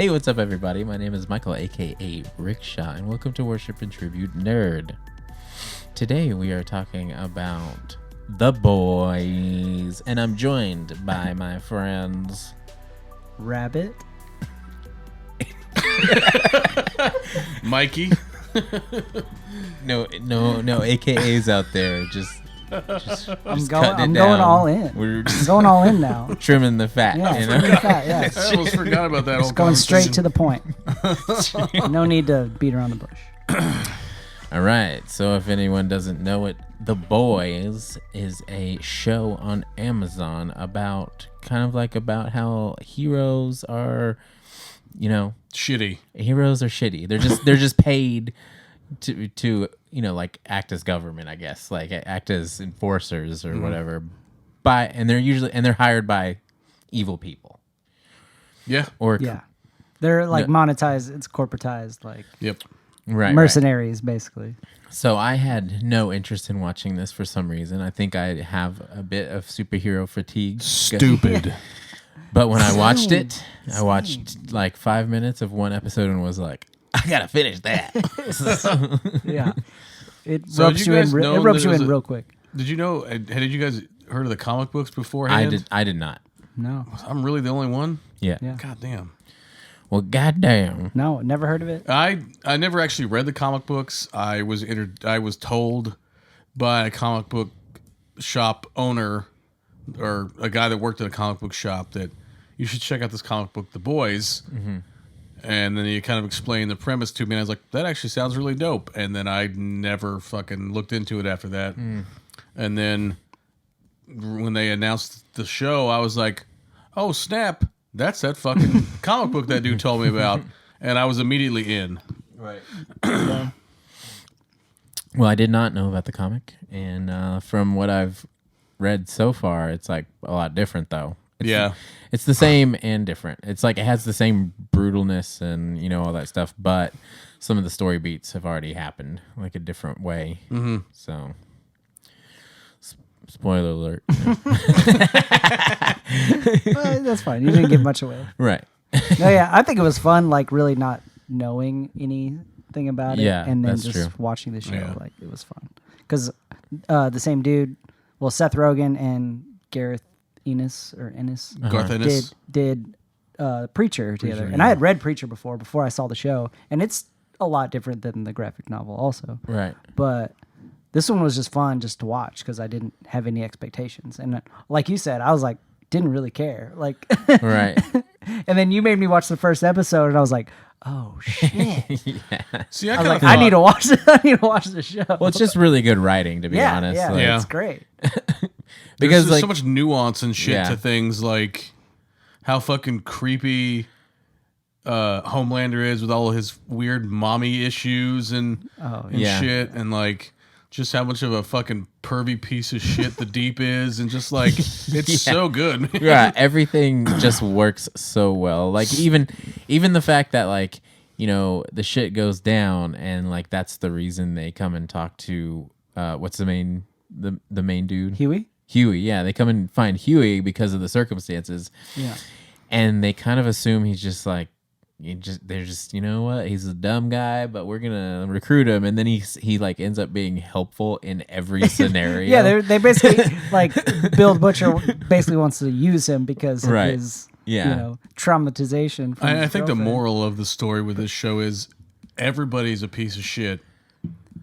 Hey, what's up, everybody? My name is Michael Aka Rickshaw, and welcome to Worship and Tribute Nerd. Today we are talking about The Boys, and I'm joined by my friends Rabbit, Mikey. No AKAs out there. Just I'm going all in. We're I'm just going all in now. trimming the fat. Yeah, you know? trimming the fat, yeah. I almost forgot about that. Just going straight to the point. No need to beat around the bush. All right. So if anyone doesn't know it, The Boys is a show on Amazon about about how heroes are, shitty. Heroes are shitty. They're just paid to like act as government, I guess, like act as enforcers or whatever. And they're hired by evil people. Yeah. They're like monetized. It's corporatized, like mercenaries, basically. So I had no interest in watching this for some reason. I think I have a bit of superhero fatigue. Stupid. But when I watched it, I watched like 5 minutes of one episode and was like, I gotta finish that. Yeah, it ropes you in. It ropes you in real quick. Did you know? Had you guys heard of the comic books beforehand? I did not. No, I'm really the only one. Yeah. God damn. Well, goddamn. No, never heard of it. I never actually read the comic books. I was told by a comic book shop owner or a guy that worked at a comic book shop that you should check out this comic book, The Boys. Mm-hmm. And then he kind of explained the premise to me, and I was like, that actually sounds really dope. And then I never fucking looked into it after that. And then when they announced the show, I was like, oh, snap. That's that fucking comic book that dude told me about. And I was immediately in. Right. Well, I did not know about the comic. And from what I've read so far, it's like a lot different, though. It's the same and different. It's like it has the same brutalness and all that stuff, but some of the story beats have already happened like a different way. Mm-hmm. So, spoiler alert. That's fine. You didn't give much away. Right. No, yeah, I think it was fun. Like really not knowing anything about it, and then just watching the show. Yeah. Like it was fun because the same dude, Seth Rogen and Garth Ennis did Preacher together. And I had read Preacher before I saw the show, and it's a lot different than the graphic novel also. Right. But this one was just fun just to watch because I didn't have any expectations. And like you said, I was like, didn't really care. Like, right. And then you made me watch the first episode, and I was like, oh shit. Yeah. See, I need to watch it. I need to watch the show. Well, it's just really good writing, to be honest. Yeah, it's great. Because there's so much nuance and shit to things, like how fucking creepy Homelander is with all of his weird mommy issues and shit, and like just how much of a fucking pervy piece of shit the Deep is, and just like it's so good. Yeah, everything just works so well. Like even the fact that like the shit goes down, and like that's the reason they come and talk to what's the main dude, Huey, yeah, they come and find Huey because of the circumstances. Yeah. And they kind of assume he's just like, they're just, what? He's a dumb guy, but we're going to recruit him. And then he like ends up being helpful in every scenario. Yeah, they basically, like, Bill Butcher basically wants to use him because of his, traumatization. From I think the moral of the story with this show is everybody's a piece of shit.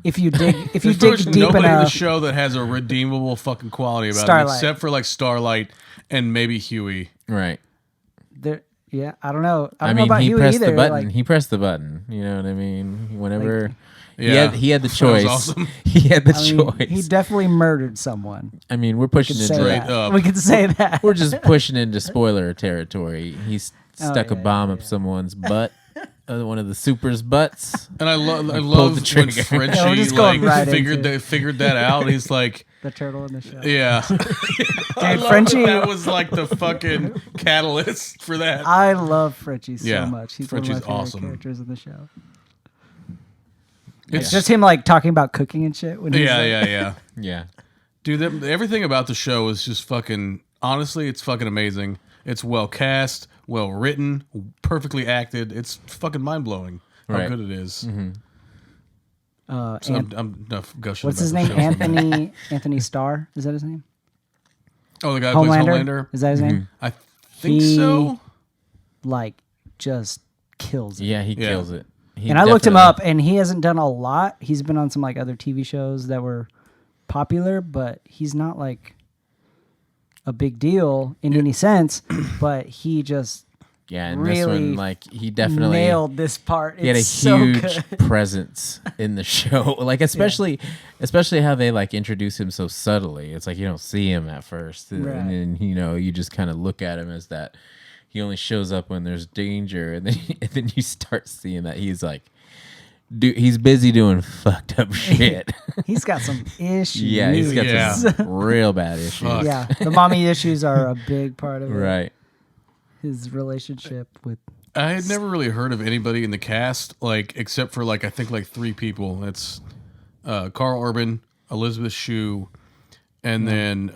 If you dig deep enough, nobody in the show that has a redeemable fucking quality about Starlight. it, except for like Starlight and maybe Huey. Right. Yeah, I don't know. I don't mean, know about he Huey pressed either. the button. Like, he pressed the button. You know what I mean? Whenever like, he had the choice. Awesome. He had the choice. He definitely murdered someone. I mean, we're pushing into we could say that. We're just pushing into spoiler territory. He stuck a bomb up someone's butt. One of the super's butts. And I love when Frenchie figured that out. He's like the turtle in the show. Yeah. Dude, Frenchie, that was like the fucking catalyst for that. I love Frenchie so much. He's Frenchie's one of my favorite awesome characters in the show. It's just him like talking about cooking and shit. When yeah. Dude, everything about the show is just fucking. Honestly, it's fucking amazing. It's well cast, well written, perfectly acted. It's fucking mind blowing how good it is. Mm-hmm. So I'm enough gushing. What's his name? Anthony Starr. Is that his name? Oh, the guy who plays Homelander. Is that his name? I think so. Like, just kills it. Yeah, he kills it. And I looked him up, and he hasn't done a lot. He's been on some like other TV shows that were popular, but he's not like a big deal in any sense. But he just and really this one, like, he definitely nailed this part. He had a huge presence in the show, like especially how they like introduce him so subtly. It's like you don't see him at first, and then you just kind of look at him as that. He only shows up when there's danger, and then you start seeing that he's like, dude, he's busy doing fucked up shit. He's got some issues. Yeah, he's got some real bad issues. Fuck. Yeah, the mommy issues are a big part of it. Right. His relationship with. I had never really heard of anybody in the cast, like except for like I think like 3 people. That's Carl Urban, Elizabeth Shue, and then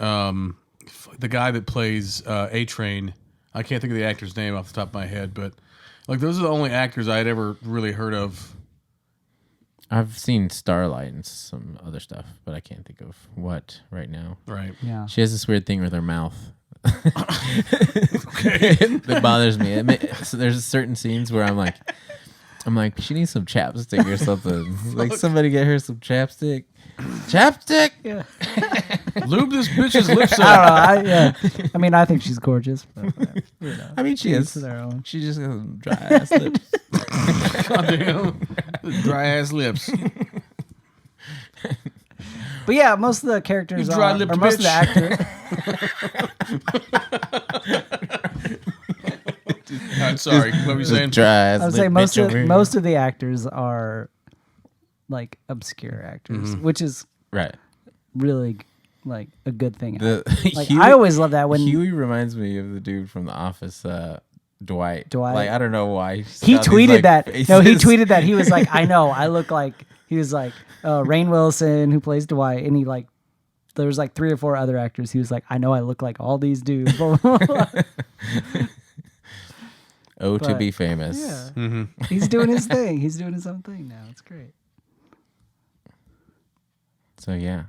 the guy that plays A-Train. I can't think of the actor's name off the top of my head, but like those are the only actors I had ever really heard of. I've seen Starlight and some other stuff, but I can't think of what right now. Right. Yeah. She has this weird thing with her mouth. That bothers me. So there's certain scenes where I'm like, she needs some chapstick or something. Like somebody get her some chapstick. Chapstick. Yeah. Lube this bitch's lips up. I don't know. I mean, I think she's gorgeous. But, I mean, she is. Their own. She just has some dry ass lips. Goddamn. Dry ass lips. But yeah, most of the characters You dry are, lipped or most of the actors. I'm sorry. What were you saying? Dry ass I would say most of the actors are like obscure actors, which is really like a good thing. Like I always love that when Huey reminds me of the dude from The Office, Dwight. Like I don't know why he tweeted that. No, he tweeted that. He was like, I know, I look like. He was like Rainn Wilson, who plays Dwight, and he like there was like 3 or 4 other actors. He was like, I know, I look like all these dudes. To be famous. Yeah, he's doing his thing. He's doing his own thing now. It's great. So yeah.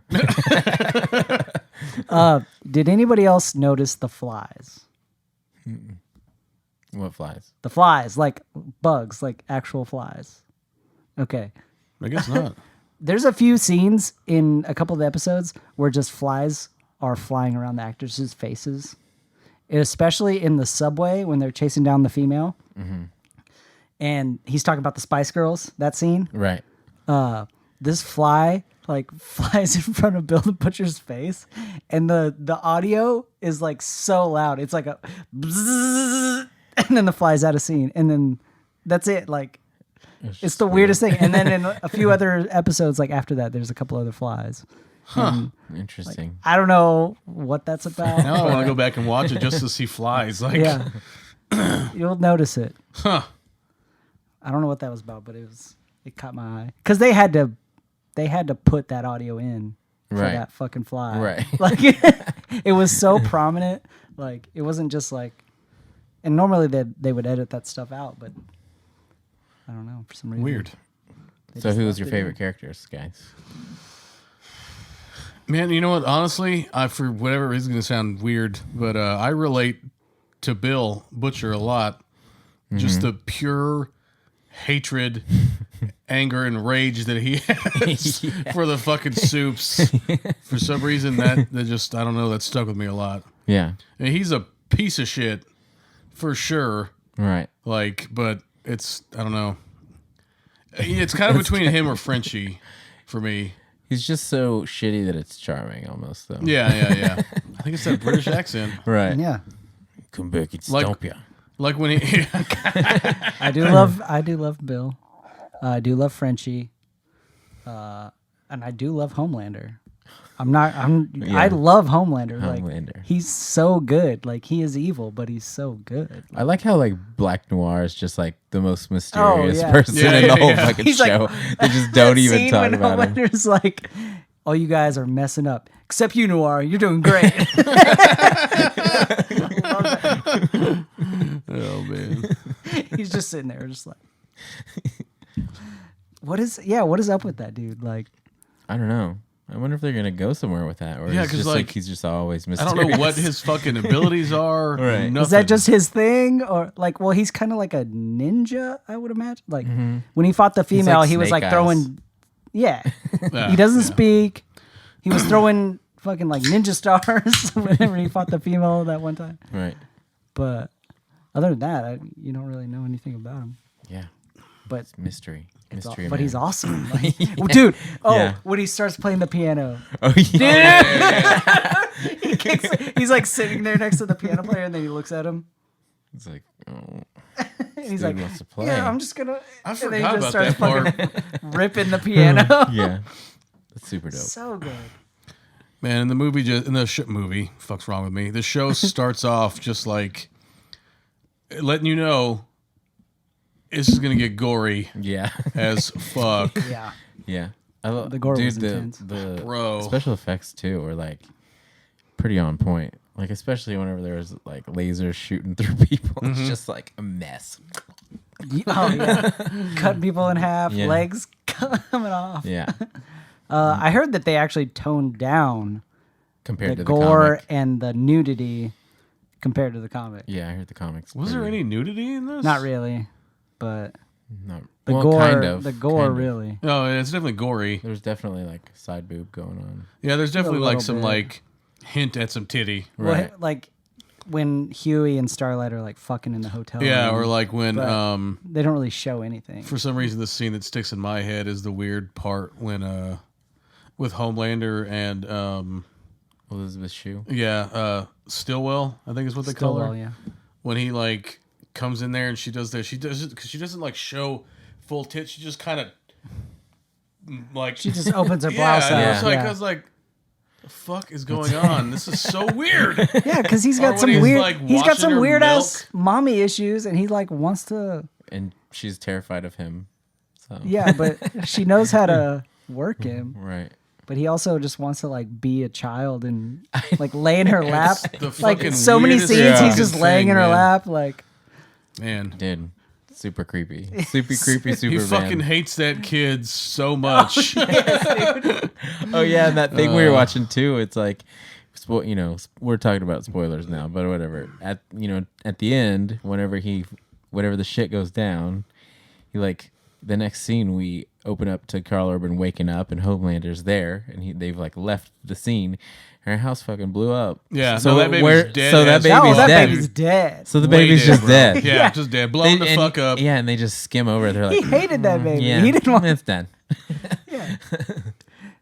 Did anybody else notice the flies? What flies? The flies, like bugs, like actual flies. Okay. I guess not. There's a few scenes in a couple of the episodes where just flies are flying around the actors' faces. And especially in the subway when they're chasing down the female. Mm-hmm. And he's talking about the Spice Girls, that scene. Right. This fly like flies in front of Bill the Butcher's face, and the audio is like so loud. It's like a bzzz, and then the fly's out of scene, and then that's it. Like it's the weirdest thing. And then in a few other episodes, like after that, there's a couple other flies. Interesting. Like, I don't know what that's about. Now I want to go back and watch it just to see flies. Like, yeah, you'll notice it. Huh. I don't know what that was about, but it caught my eye because they had to put that audio in for that fucking fly. Right. Like it was so prominent. Like it wasn't just like, and normally they would edit that stuff out, but I don't know, for some reason. Weird. So who was your favorite characters, guys? Man, you know what? Honestly, for whatever reason, it's going to sound weird, but I relate to Bill Butcher a lot. Mm-hmm. Just the pure hatred, anger, and rage that he has for the fucking soups. For some reason, that just, I don't know, that stuck with me a lot. Yeah. And he's a piece of shit, for sure. Right. Like, but it's, I don't know. It's kind of between him or Frenchie for me. He's just so shitty that it's charming almost, though. Yeah. I think it's that British accent. Right. Yeah. Come back and stomp ya. Like when he... I do love Bill. I do love Frenchie. And I do love Homelander. I love Homelander. Homelander. Like, he's so good. Like, he is evil, but he's so good. I like how, like, Black Noir is just, like, the most mysterious person Yeah, in the whole yeah. fucking He's show. like, They just don't even scene talk when about him. Homelander's like, oh, you guys are messing up. Except you, Noir. You're doing great. Oh man. He's just sitting there, just like, what is up with that dude? Like, I don't know. I wonder if they're gonna go somewhere with that, or Yeah, it's 'cause, just like, he's just always I mysterious. don't know what his fucking abilities are. Right. Nothing. is that just his thing, or like, well, he's kind of like a ninja, I would imagine. Like when he fought the female, like he was Snake like Eyes. throwing, yeah, Yeah, he doesn't yeah. speak. He was throwing fucking like ninja stars whenever he fought the female that one time. Right. But other than that, you don't really know anything about him. Yeah. But It's mystery. Mystery. but man. he's awesome, like, dude. Oh, Yeah. when he starts playing the piano, Oh yeah. he's like sitting there next to the piano player, and then he looks at him, It's like, oh, and he's dude like, wants to play. "Yeah, I'm just gonna." I and then he forgot just about that starts part. fucking ripping the piano. Yeah. That's super dope. So good. Man, in the movie, movie, fuck's wrong with me? The show starts off just like letting you know this is gonna get gory Yeah. as fuck. Yeah. Yeah. I love The gore dude, was the, intense. the Bro. special effects too were like pretty on point. Like especially whenever there was like lasers shooting through people. It's just like a mess. Oh yeah. Cutting people in half, Yeah. legs coming off. Yeah. I heard that they actually toned down Compared the to the gore comic. and the nudity compared to the comic. Yeah, I heard the comics. Was there any nudity in this? Not really, but No. the Well, gore, kind of. the gore kind of. really. No, it's definitely gory. There's definitely like side boob going on. Yeah, there's definitely like little some bit. like hint at some titty. Right. Well, like when Huey and Starlight are like fucking in the hotel. Yeah, room, or like when but they don't really show anything. for some reason the scene that sticks in my head is the weird part when with Homelander and Elizabeth Shue. Stillwell, I think is what they call her. Stillwell, yeah. When he like comes in there and she does it because she doesn't like show full tits. She just kind of like She just opens her blouse yeah. out. And Yeah, I was like, the fuck is going on? This is so weird. yeah, because he's Or got when some he's, weird. like, He's got watching some her weird ass milk. mommy issues, and he like wants to. And she's terrified of him. So Yeah, but she knows how to work him. Right. But he also just wants to like be a child and like lay in her lap. the Like fucking so many weirdest scenes, he's fucking just laying thing, in her man. lap. Like Man, Dude. Super creepy. Super creepy he Superman. fucking hates that kid so much. Oh yeah, and that thing we were watching too. It's like, we're talking about spoilers now, but whatever. At the end, whenever the shit goes down, he like the next scene we open up to Karl Urban waking up and Homelander's there, and they've like left the scene. Her house fucking blew up. Yeah, So no, that baby's dead So that as- baby's that dead. baby's dead. So the Way baby's just bro. dead. Yeah, just dead. Blown the And- fuck up. Yeah, and they just skim over it. They're He like, hated that baby. yeah, He didn't want. it's dead. Yeah.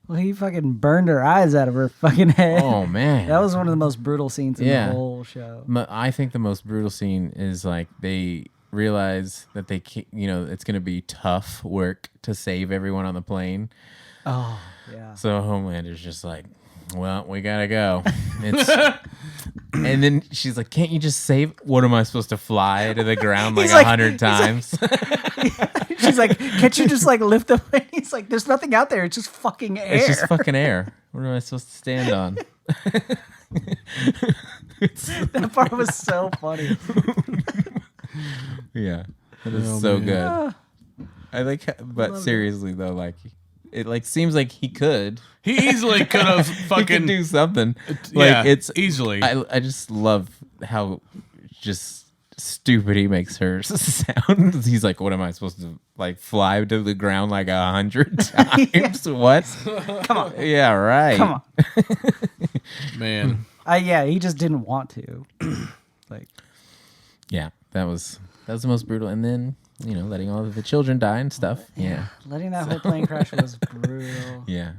Well, he fucking burned her eyes out of her fucking head. Oh man, That was one of the most brutal scenes in Yeah. the whole show. I think the most brutal scene is like they realize that they can't, it's going to be tough work to save everyone on the plane. Oh, yeah. So Homelander's just like, well, we gotta go. And then she's like, can't you just save? What am I supposed to fly to the ground like He's like- 100 times? She's like, can't you just like lift the plane? He's like, there's nothing out there. It's just fucking air. It's just fucking air. What am I supposed to stand on? That part was so funny. Yeah, it is Oh, so man. good. I like, but seriously though, like it like seems like he could. He easily could have He fucking could do something. Like yeah, it's easily. I just love how just stupid he makes her sound. He's like, what am I supposed to like fly to the ground like 100 times? What? Come on. Yeah, right. Come on. Man, Yeah, he just didn't want to. Like, Yeah, that was the most brutal. And then letting all of the children die and stuff. Yeah, letting that whole plane crash was brutal. yeah.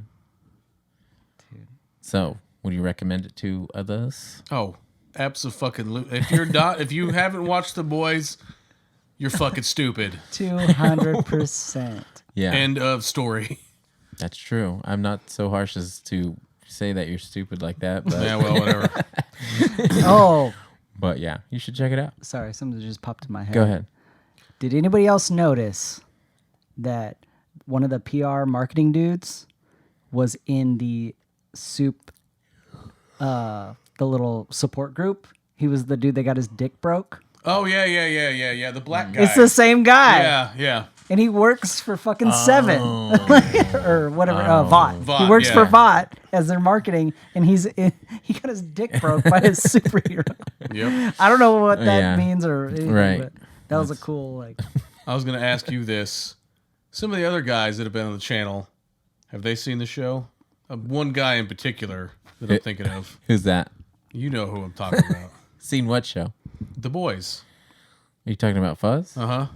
Dude. So, would you recommend it to others? oh, absolutely. If you haven't watched The Boys, you're fucking stupid. 200%. Yeah, End of story. that's true. I'm not so harsh as to say that you're stupid like that, but Yeah, well, whatever. Oh, but yeah, you should check it out. sorry. Something just popped in my head. Go ahead. Did anybody else notice that one of the PR marketing dudes was in the soup, the little support group? He was the dude that got his dick broke. Oh yeah. The black guy. It's the same guy. Yeah. And he works for fucking Seven or whatever. Vought. He works for Vought as their marketing, and he got his dick broke by his superhero. Yep. I don't know what that means or anything, right. but that was a cool like. I was gonna ask you this: some of the other guys that have been on the channel, have they seen the show? One guy in particular that I'm thinking of. Who's that? You know who I'm talking about. Seen what show? The Boys. Are you talking about Fuzz? Uh-huh.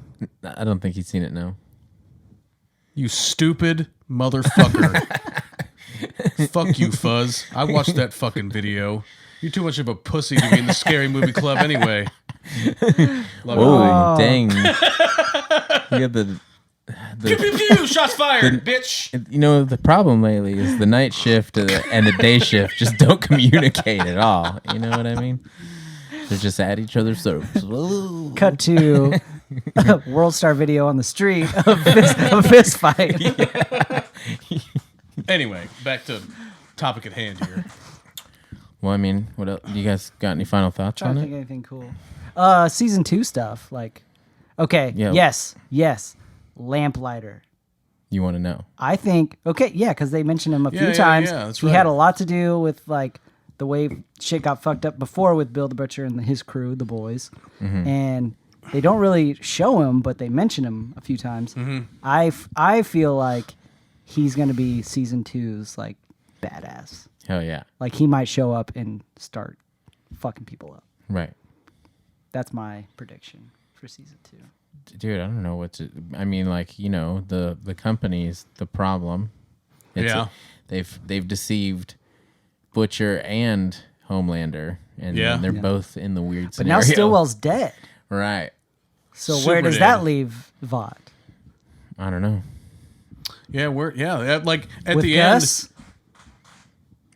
I don't think he's seen it, no. You stupid motherfucker. Fuck you, Fuzz. I watched that fucking video. You're too much of a pussy to be in the Scary Movie Club anyway. Whoa, dang. You have the pew, pew, pew, shots fired, bitch. You know, the problem lately is the night shift and the day shift just don't communicate at all. You know what I mean? They're just at each other's throats. Cut to a World Star video on the street of a fist fight. Yeah. Anyway, back to topic at hand here. Well, I mean, what else? You guys got any final thoughts on I don't it? think anything cool. Season 2 stuff. Like, okay, yes. Lamplighter. You want to know? I think, because they mentioned him a few times. Yeah, that's he had a lot to do with, like, the way shit got fucked up before with Bill the Butcher and his crew, the boys. Mm-hmm. And they don't really show him, but they mention him a few times. Mm-hmm. I feel like he's going to be season 2's, like, badass. Hell yeah. Like, he might show up and start fucking people up. Right. That's my prediction for season 2. Dude, I don't know what to... I mean, like, you know, the company's the problem. They've deceived Butcher and Homelander, and they're both in the weird scenario. But now Stillwell's dead. Right. So where does that leave Vought? I don't know. Yeah, like at with the Gus? end.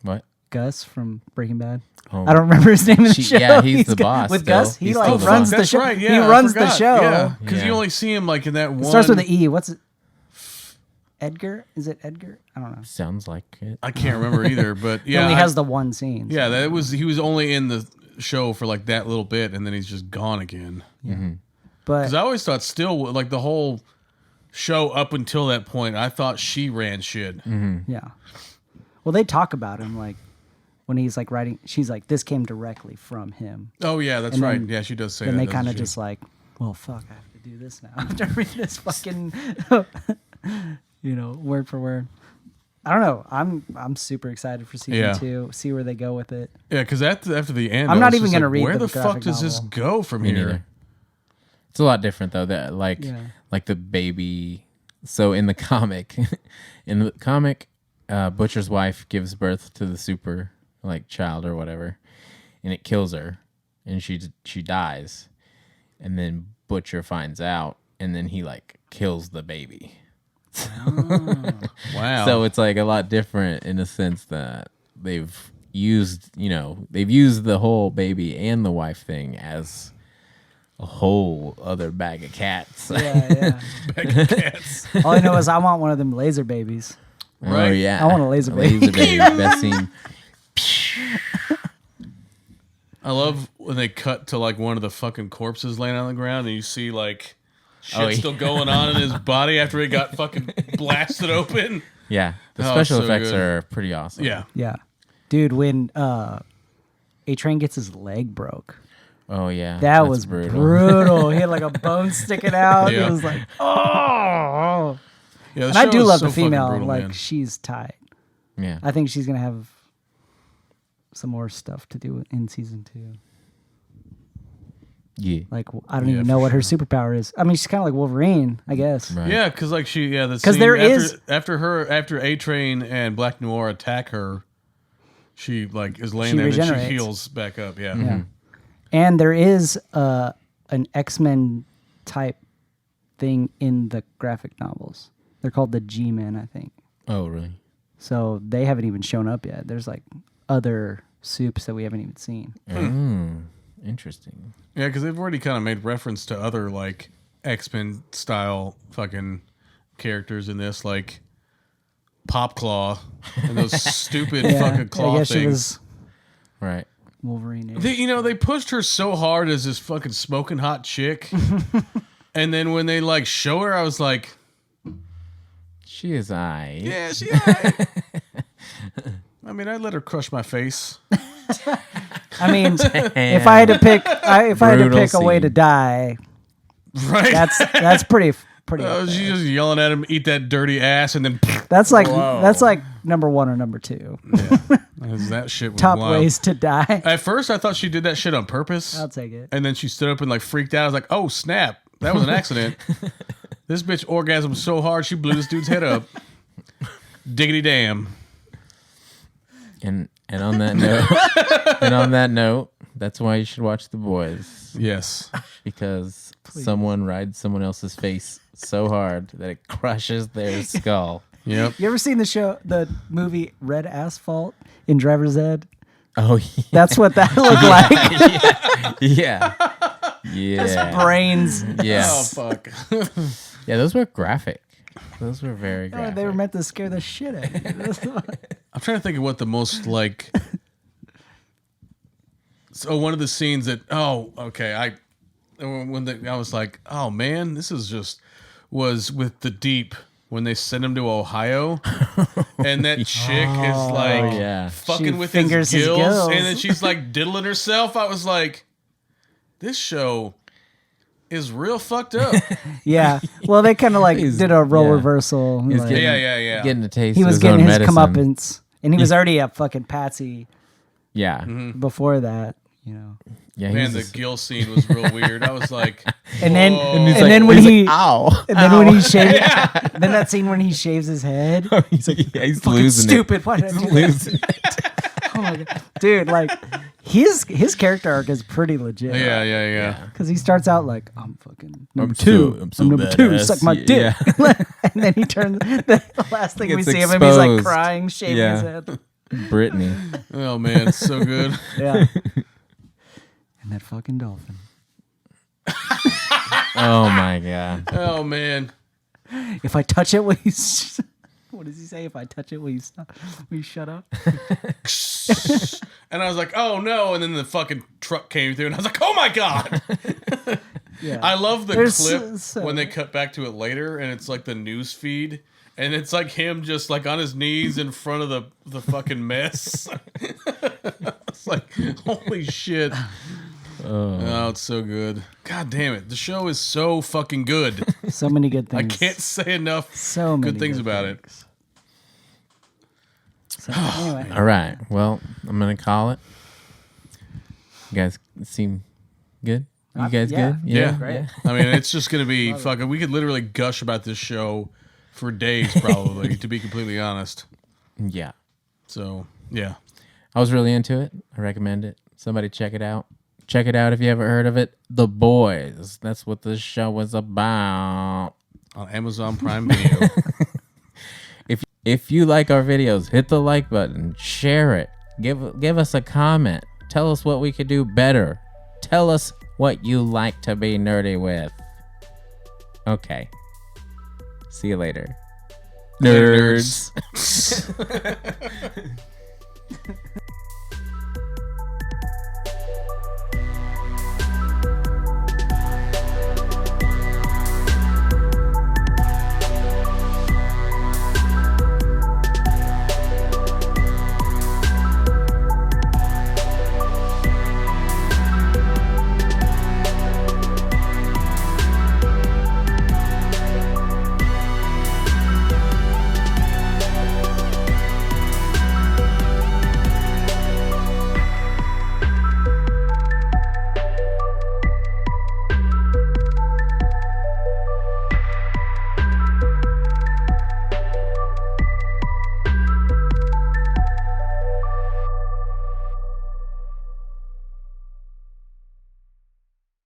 What? Gus from Breaking Bad. Oh. I don't remember his name in the show. Yeah, he's the boss. With still. Gus, he he's like runs the show. Right, he runs the show. Yeah, because you only see him like in that one. It starts with an E. What's it? Edgar? Is it Edgar? I don't know. Sounds like it. I can't remember either, but He only has the one scene. So. Yeah, he was only in the show for like that little bit, and then he's just gone again. Mm-hmm. But because I always thought like the whole show up until that point, I thought she ran shit. Mm-hmm. Yeah. Well, they talk about him like when he's like writing. She's like, "This came directly from him." Oh yeah, that's right. Yeah, she does say that. And they kind of just like, "Well, fuck, I have to do this now." I have to read this fucking, word for word. I don't know. I'm super excited for season 2. See where they go with it. Yeah, because after the end, I'm not even gonna read. Where the fuck does this go from here? Neither. It's a lot different though. That like the baby. So in the comic, Butcher's wife gives birth to the super like child or whatever, and it kills her, and she dies, and then Butcher finds out, and then he like kills the baby. Wow. So it's like a lot different in the sense that they've used the whole baby and the wife thing as a whole other bag of cats. Yeah. Bag of cats. All I know is I want one of them laser babies. Right. Oh yeah. I want a laser baby. Laser baby. Best scene. I love when they cut to like one of the fucking corpses laying on the ground, and you see like shit still going on in his body after he got fucking blasted open. Yeah, the special so effects good. are pretty awesome. Yeah. Dude, when A-Train gets his leg broke. Oh yeah, That that's was brutal. He had like a bone sticking out. Yeah. It was like, oh. Yeah, And I do love the fucking female. brutal, like, man. she's tight. Yeah, I think she's going to have some more stuff to do in season 2. yeah. Like, I don't even know what her superpower is. I mean, she's kind of like Wolverine, I guess. Right. Yeah, because like the 'Cause scene there after A-Train and Black Noir attack her, she like is laying She there and she regenerates. heals back up. Yeah. Yeah. And there is an X-Men type thing in the graphic novels. They're called the G-Men, I think. Oh really? So they haven't even shown up yet. There's like other soups that we haven't even seen. Interesting. Yeah, because they've already kind of made reference to other like X-Men style fucking characters in this, like Pop Claw and those stupid fucking claw I guess she things. was. Right. Wolverine. They pushed her so hard as this fucking smoking hot chick, and then when they like show her, I was like, she is Yeah, she. I mean, I'd let her crush my face. I mean, if I had to pick, a way to die, right? That's pretty. She's just yelling at him, "Eat that dirty ass," and then that's like number 1 or number 2. Yeah. That shit was top wild. ways to die. At first, I thought she did that shit on purpose. I'll take it. And then she stood up and like freaked out. I was like, "Oh snap! That was an accident." This bitch orgasmed so hard she blew this dude's head up. Diggity damn. And on that note, that's why you should watch The Boys. Yes. Because someone rides someone else's face so hard that it crushes their skull. Yep. You ever seen the movie Red Asphalt in Driver's Ed? Oh, yeah. That's what that looked like. Yeah. Just brains. Yeah. Oh, fuck. Yeah, those were graphic. Those were very graphic. They were meant to scare the shit out of you. I'm trying to think of what the most like. So one of the scenes that I was like, oh man, this is was with the Deep when they sent him to Ohio, and that chick is like fucking with his gills, and then she's like diddling herself. I was like, this show is real fucked up. Yeah. Well, they kind of like did a role reversal. He's like, getting a taste. He was of his getting own his medicine. comeuppance, and he was already a fucking patsy. Yeah. Before that, Yeah. Man, the gill scene was real weird. I was like, and then ow. And then when he shaves, then that scene when he shaves his head, he's like, he's fucking losing stupid. it. Why did I do that? Oh my god, dude! Like his character arc is pretty legit. Yeah. Because he starts out like, I'm fucking number two. two. I'm so number two. badass. Suck my dick. Yeah. And then he turns. The last thing we Gets see of him, he's like exposed. crying, shaving his head. Brittany. Oh man, it's so good. Yeah. And that fucking dolphin. Oh my god. Oh man. If I touch it, will you? What does he say? If I touch it, will you stop? Will you shut up? And I was like, oh no. And then the fucking truck came through and I was like, oh my God. Yeah. I love the There's clip when they cut back to it later and it's like the news feed. And it's like him just like on his knees in front of the fucking mess. It's like, holy shit. Oh, it's so good. God damn it. The show is so fucking good. So many good I things. can't say enough So many good things about it. So, anyway. All right. Well, I'm gonna call it. You guys seem good. You guys good? Yeah. Great. I mean, it's just gonna be fucking. We could literally gush about this show for days, probably. To be completely honest. Yeah. So yeah, I was really into it. I recommend it. Somebody check it out. Check it out if you haven't heard of it. The Boys. That's what this show was about. On Amazon Prime Video. If you like our videos, hit the like button, share it, give us a comment, tell us what we could do better, tell us what you like to be nerdy with. Okay. See you later. Nerds.